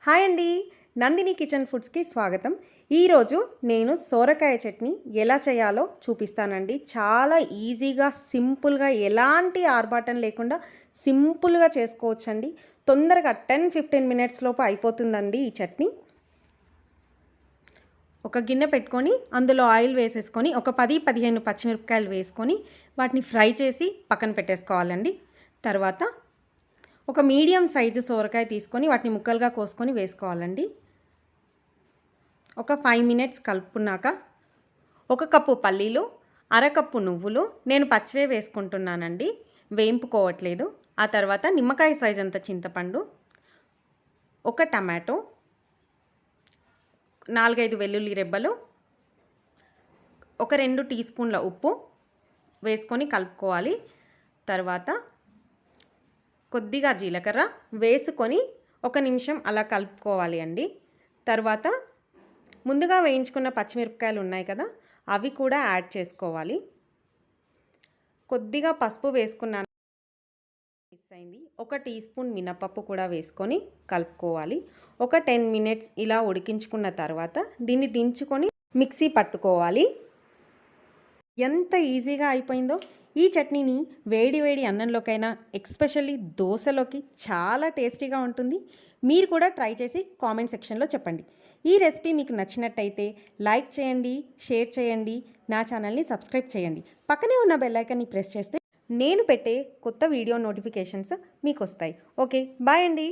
Hi అండి, Nandini kitchen ఫుడ్స్కి స్వాగతం. ఈరోజు నేను సోరకాయ చట్నీ ఎలా చేయాలో చూపిస్తానండి. చాలా ఈజీగా, సింపుల్గా, ఎలాంటి ఆర్భాటం లేకుండా సింపుల్గా చేసుకోవచ్చండి. తొందరగా 10-15 మినిట్స్ లోపు అయిపోతుందండి ఈ చట్నీ. ఒక గిన్నె పెట్టుకొని అందులో ఆయిల్ వేసేసుకొని ఒక 10-15 పచ్చిమిరపకాయలు వేసుకొని వాటిని ఫ్రై చేసి పక్కన పెట్టేసుకోవాలండి. తర్వాత ఒక మీడియం సైజు సోరకాయ తీసుకొని వాటిని ముక్కలుగా కోసుకొని వేసుకోవాలండి. ఒక 5 మినిట్స్ కలుపుకున్నాక ఒక కప్పు పల్లీలు, అరకప్పు నువ్వులు, నేను పచ్చివే వేసుకుంటున్నానండి, వేయింపుకోవట్లేదు. ఆ తర్వాత నిమ్మకాయ సైజ్ అంత చింతపండు, ఒక టమాటో, 4-5 వెల్లుల్లి రెబ్బలు, ఒక 2 టీ స్పూన్ల ఉప్పు వేసుకొని కలుపుకోవాలి. తర్వాత కొద్దిగా జీలకర్ర వేసుకొని 1 నిమిషం అలా కలుపుకోవాలి అండి. తర్వాత ముందుగా వేయించుకున్న పచ్చిమిరపకాయలు ఉన్నాయి కదా, అవి కూడా యాడ్ చేసుకోవాలి. కొద్దిగా పసుపు వేసుకున్నాను, మిస్ అయింది. 1 టీ స్పూన్ మినపప్పు కూడా వేసుకొని కలుపుకోవాలి. ఒక 10 మినిట్స్ ఇలా ఉడికించుకున్న తర్వాత దీన్ని దించుకొని మిక్సీ పట్టుకోవాలి. ఎంత ఈజీగా అయిపోయిందో. ఈ చట్నీని వేడి వేడి అన్నంలోకైనా, ఎస్పెషల్లీ దోశలోకి చాలా టేస్టీగా ఉంటుంది. మీరు కూడా ట్రై చేసి కామెంట్ సెక్షన్లో చెప్పండి. ఈ రెసిపీ మీకు నచ్చినట్టయితే లైక్ చేయండి, షేర్ చేయండి, నా ఛానల్ని సబ్స్క్రైబ్ చేయండి. పక్కనే ఉన్న బెల్ ఐకాన్ని ప్రెస్ చేస్తే నేను పెట్టే కొత్త వీడియో నోటిఫికేషన్స్ మీకు వస్తాయి. ఓకే, బాయ్ అండి.